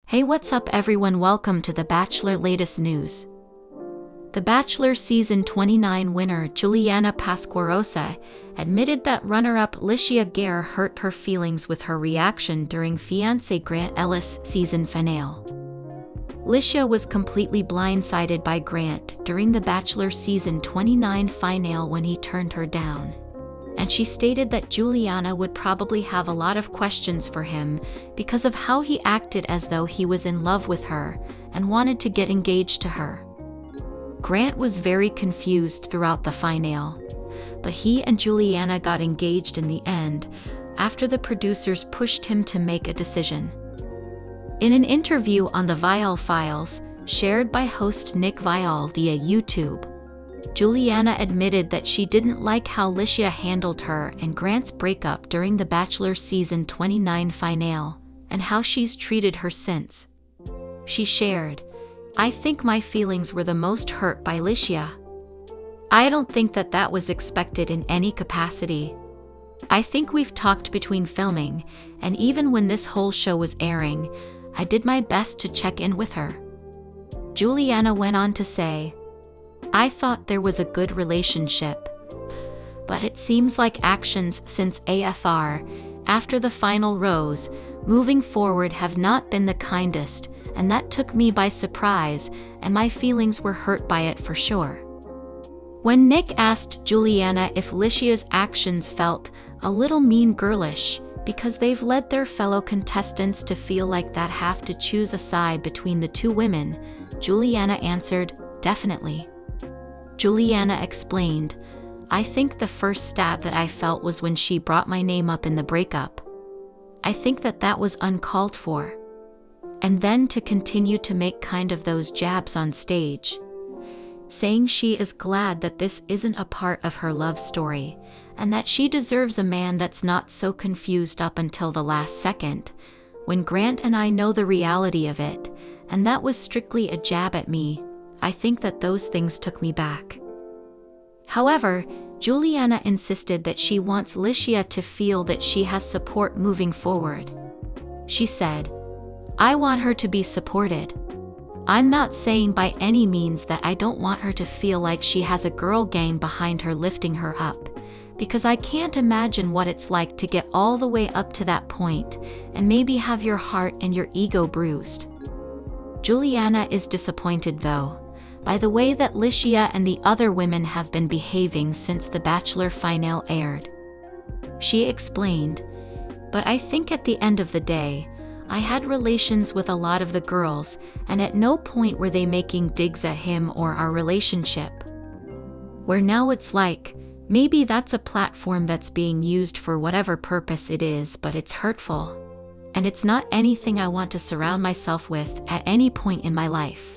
Hey, what's up everyone? Welcome to The Bachelor latest news. The Bachelor Season 29 winner Juliana Pasquarosa admitted that runner-up Litia hurt her feelings with her reaction during fiancé Grant Ellis' season finale. Litia was completely blindsided by Grant during the Bachelor Season 29 finale when he turned her down. And she stated that Juliana would probably have a lot of questions for him because of how he acted as though he was in love with her and wanted to get engaged to her. Grant was very confused throughout the finale, but he and Juliana got engaged in the end after the producers pushed him to make a decision. In an interview on the Viall Files, shared by host Nick Viall via YouTube, Juliana admitted that she didn't like how Litia handled her and Grant's breakup during the Bachelor Season 29 finale, and how she's treated her since. She shared, "I think my feelings were the most hurt by Litia. I don't think that was expected in any capacity. I think we've talked between filming, and even when this whole show was airing, I did my best to check in with her." Juliana went on to say, "I thought there was a good relationship, but it seems like actions since after the final rose, moving forward have not been the kindest, and that took me by surprise, and my feelings were hurt by it for sure." When Nick asked Juliana if Litia's actions felt a little mean girlish because they've led their fellow contestants to feel like that have to choose a side between the two women, Juliana answered, "Definitely." Juliana explained, "I think the first stab that I felt was when she brought my name up in the breakup. I think that was uncalled for. And then to continue to make kind of those jabs on stage, saying she is glad that this isn't a part of her love story, and that she deserves a man that's not so confused up until the last second, when Grant and I know the reality of it, and that was strictly a jab at me. I think that those things took me back." However, Juliana insisted that she wants Litia to feel that she has support moving forward. She said, "I want her to be supported. I'm not saying by any means that I don't want her to feel like she has a girl gang behind her lifting her up, because I can't imagine what it's like to get all the way up to that point and maybe have your heart and your ego bruised." Juliana is disappointed, though, by the way that Litia and the other women have been behaving since the Bachelor finale aired. She explained, "But I think at the end of the day, I had relations with a lot of the girls, and at no point were they making digs at him or our relationship. Where now it's like, maybe that's a platform that's being used for whatever purpose it is, but it's hurtful. And it's not anything I want to surround myself with at any point in my life."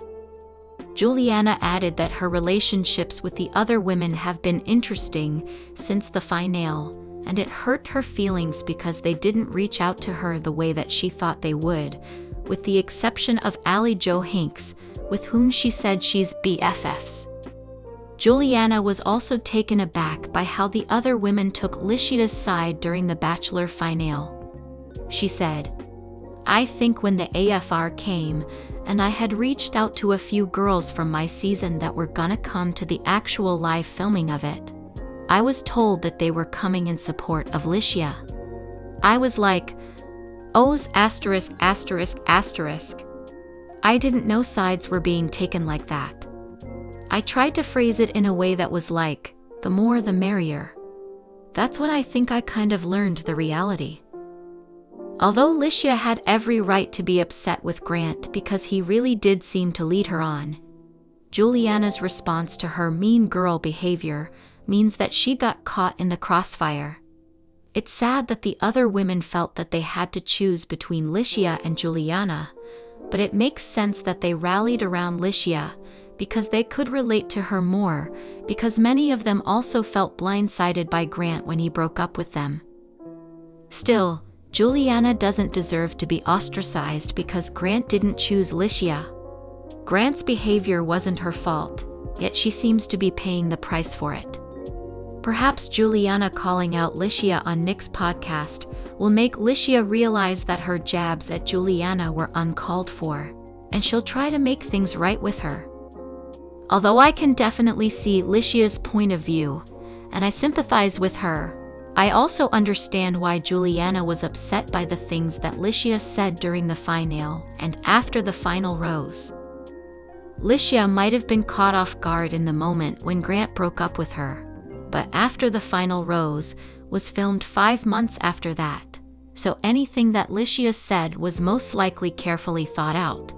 Juliana added that her relationships with the other women have been interesting since the finale, and it hurt her feelings because they didn't reach out to her the way that she thought they would, with the exception of Allie Jo Hanks, with whom she said she's BFFs. Juliana was also taken aback by how the other women took Litia's side during the Bachelor finale. She said, "I think when the AFR came, and I had reached out to a few girls from my season that were gonna come to the actual live filming of it, I was told that they were coming in support of Litia. I was like, O's asterisk asterisk asterisk. I didn't know sides were being taken like that. I tried to phrase it in a way that was like, the more the merrier. That's when I think I kind of learned the reality." Although Litia had every right to be upset with Grant because he really did seem to lead her on, Juliana's response to her mean girl behavior means that she got caught in the crossfire. It's sad that the other women felt that they had to choose between Litia and Juliana, but it makes sense that they rallied around Litia because they could relate to her more, because many of them also felt blindsided by Grant when he broke up with them. Still, Juliana doesn't deserve to be ostracized because Grant didn't choose Litia. Grant's behavior wasn't her fault, yet she seems to be paying the price for it. Perhaps Juliana calling out Litia on Nick's podcast will make Litia realize that her jabs at Juliana were uncalled for, and she'll try to make things right with her. Although I can definitely see Litia's point of view, and I sympathize with her, I also understand why Juliana was upset by the things that Litia said during the finale and after the final rose. Litia might have been caught off guard in the moment when Grant broke up with her, but after the final rose was filmed 5 months after that, so anything that Litia said was most likely carefully thought out.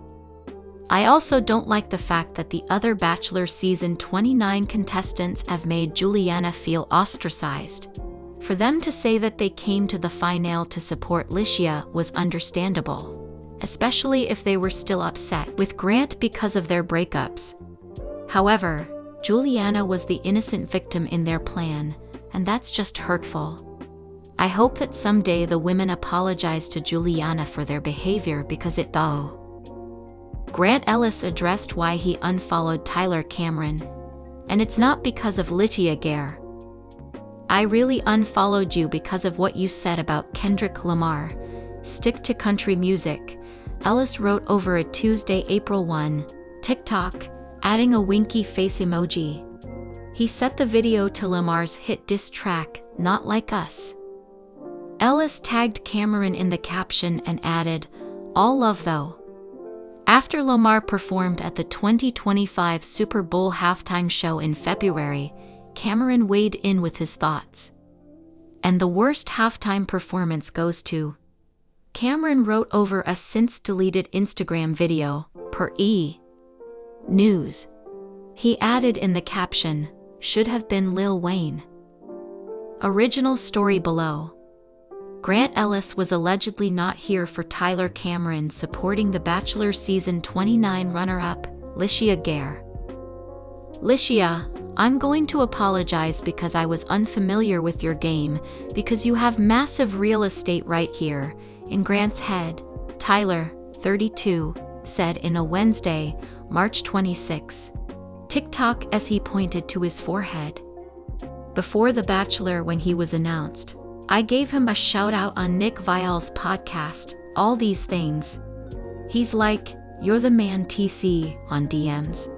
I also don't like the fact that the other Bachelor season 29 contestants have made Juliana feel ostracized. For them to say that they came to the finale to support Litia was understandable, especially if they were still upset with Grant because of their breakups. However, Juliana was the innocent victim in their plan, and that's just hurtful. I hope that someday the women apologize to Juliana for their behavior because it does. Grant Ellis addressed why he unfollowed Tyler Cameron, and it's not because of Litia Gare. I really unfollowed you because of what you said about Kendrick Lamar. Stick to country music, Ellis wrote over a Tuesday, April 1, TikTok, adding a winky face emoji. He set the video to Lamar's hit diss track, Not Like Us. Ellis tagged Cameron in the caption and added, All love though. After Lamar performed at the 2025 Super Bowl halftime show in February, Cameron weighed in with his thoughts. And the worst halftime performance goes to. Cameron wrote over a since-deleted Instagram video, per E! News. He added in the caption, should have been Lil Wayne. Original story below. Grant Ellis was allegedly not here for Tyler Cameron supporting the Bachelor season 29 runner-up, Litia Gare. Litia, I'm going to apologize because I was unfamiliar with your game, because you have massive real estate right here, in Grant's head, Tyler, 32, said in a Wednesday, March 26, TikTok as he pointed to his forehead. Before The Bachelor when he was announced, I gave him a shout out on Nick Viall's podcast, All These Things. He's like, you're the man TC, on DMs.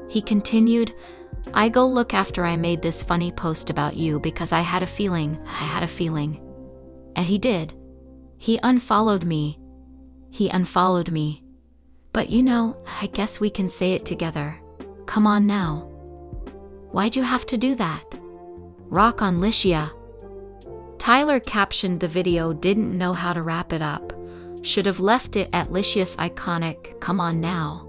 He continued, I go look after I made this funny post about you because I had a feeling. And he did. He unfollowed me. But you know, I guess we can say it together. Come on now. Why'd you have to do that? Rock on Litia. Tyler captioned the video, didn't know how to wrap it up. Should have left it at Litia's iconic, come on now.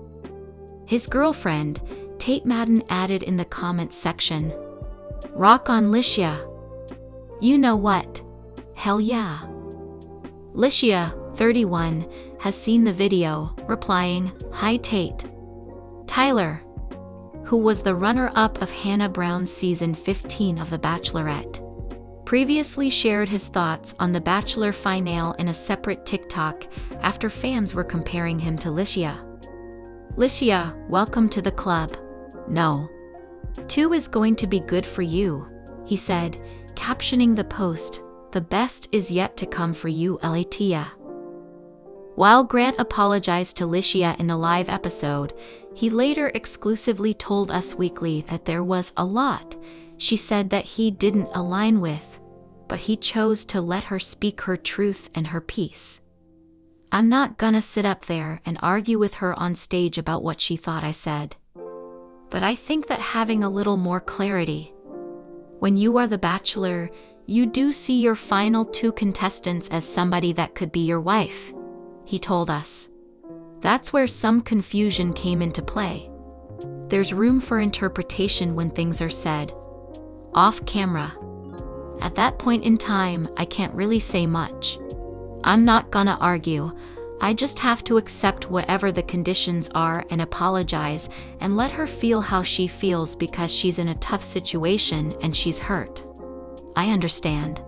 His girlfriend, Tate Madden, added in the comments section, rock on Litia. You know what? Hell yeah. Litia, 31, has seen the video, replying, hi Tate. Tyler, who was the runner-up of Hannah Brown's season 15 of The Bachelorette, previously shared his thoughts on the Bachelor finale in a separate TikTok after fans were comparing him to Litia. Litia, welcome to the club. No. 2 is going to be good for you, he said, captioning the post, the best is yet to come for you, Litia. While Grant apologized to Litia in the live episode, he later exclusively told Us Weekly that there was a lot she said that he didn't align with, but he chose to let her speak her truth and her piece. I'm not gonna sit up there and argue with her on stage about what she thought I said. But I think that having a little more clarity. When you are the Bachelor, you do see your final 2 contestants as somebody that could be your wife, he told us. That's where some confusion came into play. There's room for interpretation when things are said off camera. At that point in time, I can't really say much. I'm not gonna argue. I just have to accept whatever the conditions are and apologize and let her feel how she feels because she's in a tough situation and she's hurt. I understand.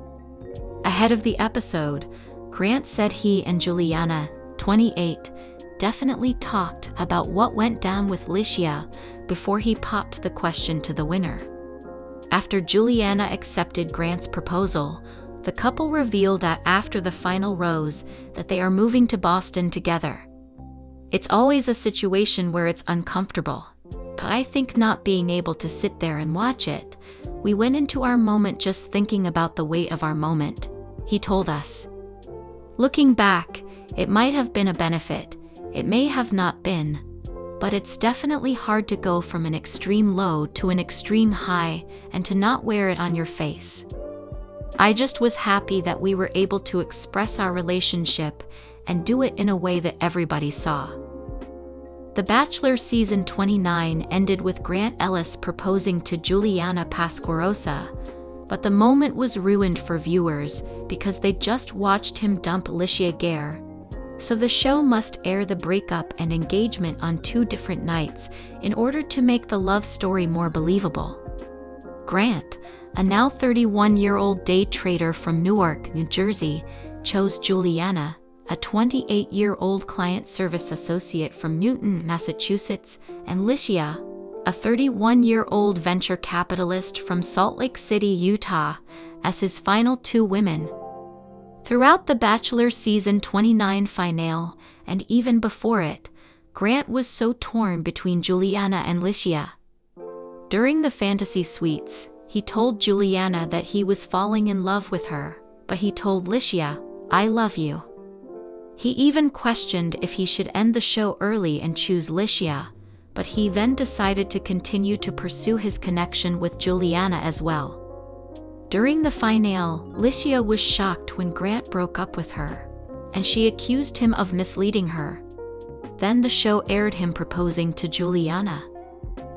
Ahead of the episode, Grant said he and Juliana, 28, definitely talked about what went down with Litia before he popped the question to the winner. After Juliana accepted Grant's proposal, the couple revealed that after the final rose that they are moving to Boston together. It's always a situation where it's uncomfortable, but I think not being able to sit there and watch it, we went into our moment just thinking about the weight of our moment, he told us. Looking back, it might have been a benefit, it may have not been, but it's definitely hard to go from an extreme low to an extreme high and to not wear it on your face. I just was happy that we were able to express our relationship and do it in a way that everybody saw. The Bachelor season 29 ended with Grant Ellis proposing to Juliana Pasquarosa, but the moment was ruined for viewers because they just watched him dump Litia Gare. So the show must air the breakup and engagement on 2 different nights in order to make the love story more believable. Grant, a now 31-year-old day trader from Newark, New Jersey, chose Juliana, a 28-year-old client service associate from Newton, Massachusetts, and Litia, a 31-year-old venture capitalist from Salt Lake City, Utah, as his final 2 women. Throughout the Bachelor season 29 finale, and even before it, Grant was so torn between Juliana and Litia. During the fantasy suites, he told Juliana that he was falling in love with her, but he told Litia, "I love you." He even questioned if he should end the show early and choose Litia, but he then decided to continue to pursue his connection with Juliana as well. During the finale, Litia was shocked when Grant broke up with her, and she accused him of misleading her. Then the show aired him proposing to Juliana.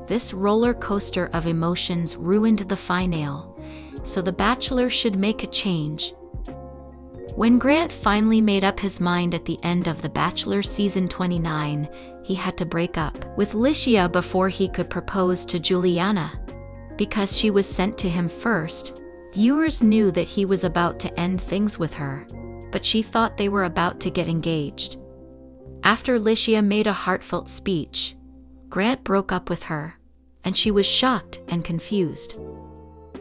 This roller coaster of emotions ruined the finale, so The Bachelor should make a change. When Grant finally made up his mind at the end of The Bachelor season 29, he had to break up with Litia before he could propose to Juliana. Because she was sent to him first, viewers knew that he was about to end things with her, but she thought they were about to get engaged. After Litia made a heartfelt speech, Grant broke up with her, and she was shocked and confused.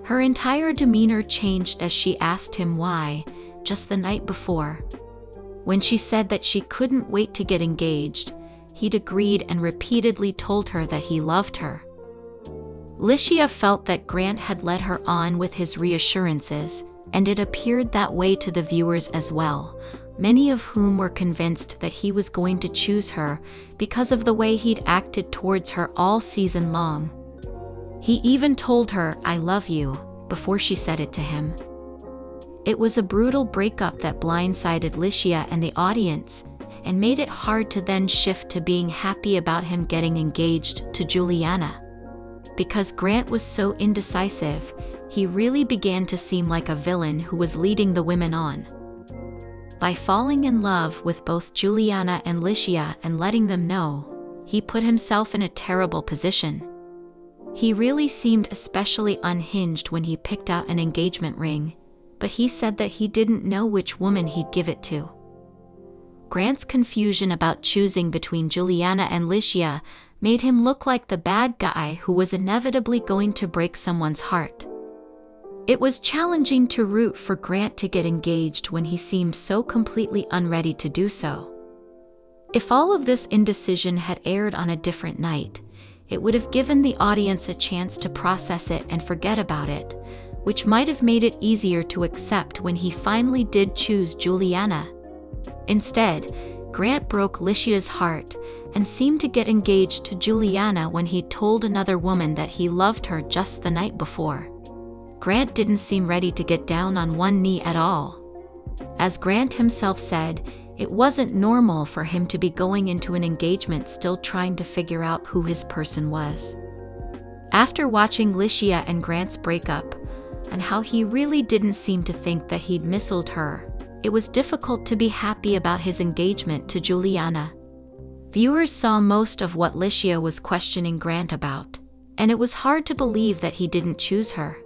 Her entire demeanor changed as she asked him why, just the night before. When she said that she couldn't wait to get engaged, he'd agreed and repeatedly told her that he loved her. Litia felt that Grant had led her on with his reassurances, and it appeared that way to the viewers as well, many of whom were convinced that he was going to choose her because of the way he'd acted towards her all season long. He even told her, "I love you," before she said it to him. It was a brutal breakup that blindsided Litia and the audience, and made it hard to then shift to being happy about him getting engaged to Juliana. Because Grant was so indecisive, he really began to seem like a villain who was leading the women on. By falling in love with both Juliana and Litia and letting them know, he put himself in a terrible position. He really seemed especially unhinged when he picked out an engagement ring, but he said that he didn't know which woman he'd give it to. Grant's confusion about choosing between Juliana and Litia made him look like the bad guy who was inevitably going to break someone's heart. It was challenging to root for Grant to get engaged when he seemed so completely unready to do so. If all of this indecision had aired on a different night, it would have given the audience a chance to process it and forget about it, which might have made it easier to accept when he finally did choose Juliana. Instead, Grant broke Litia's heart and seemed to get engaged to Juliana when he told another woman that he loved her just the night before. Grant didn't seem ready to get down on one knee at all. As Grant himself said, it wasn't normal for him to be going into an engagement still trying to figure out who his person was. After watching Litia and Grant's breakup, and how he really didn't seem to think that he'd missiled her, it was difficult to be happy about his engagement to Juliana. Viewers saw most of what Litia was questioning Grant about, and it was hard to believe that he didn't choose her.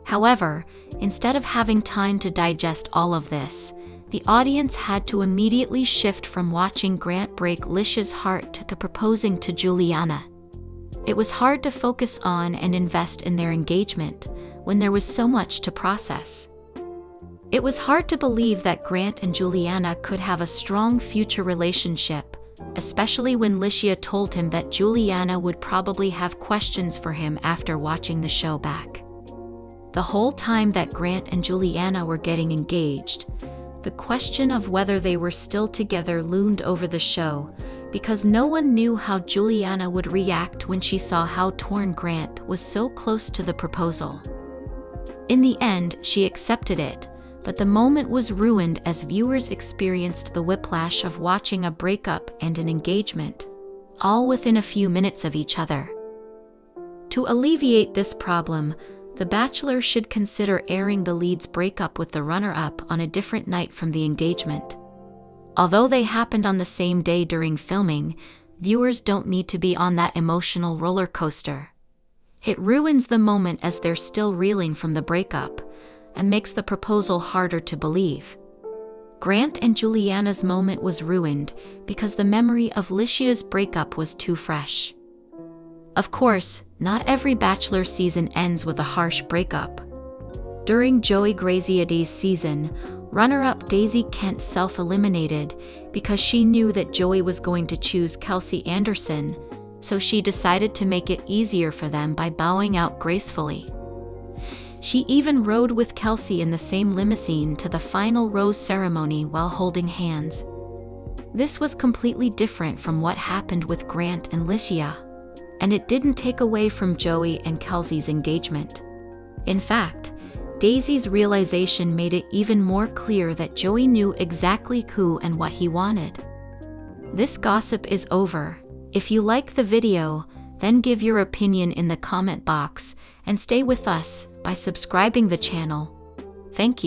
However, instead of having time to digest all of this, the audience had to immediately shift from watching Grant break Litia's heart to proposing to Juliana. It was hard to focus on and invest in their engagement when there was so much to process. It was hard to believe that Grant and Juliana could have a strong future relationship, especially when Litia told him that Juliana would probably have questions for him after watching the show back. The whole time that Grant and Juliana were getting engaged, the question of whether they were still together loomed over the show, because no one knew how Juliana would react when she saw how torn Grant was so close to the proposal. In the end, she accepted it, but the moment was ruined as viewers experienced the whiplash of watching a breakup and an engagement, all within a few minutes of each other. To alleviate this problem, The Bachelor should consider airing the lead's breakup with the runner-up on a different night from the engagement. Although they happened on the same day during filming, viewers don't need to be on that emotional roller coaster. It ruins the moment as they're still reeling from the breakup, and makes the proposal harder to believe. Grant and Juliana's moment was ruined because the memory of Litia's breakup was too fresh. Of course, not every Bachelor season ends with a harsh breakup. During Joey Graziadis's season, runner-up Daisy Kent self-eliminated because she knew that Joey was going to choose Kelsey Anderson, so she decided to make it easier for them by bowing out gracefully. She even rode with Kelsey in the same limousine to the final rose ceremony while holding hands. This was completely different from what happened with Grant and Litia, and it didn't take away from Joey and Kelsey's engagement. In fact, Daisy's realization made it even more clear that Joey knew exactly who and what he wanted. This gossip is over. If you like the video, then give your opinion in the comment box and stay with us by subscribing the channel. Thank you.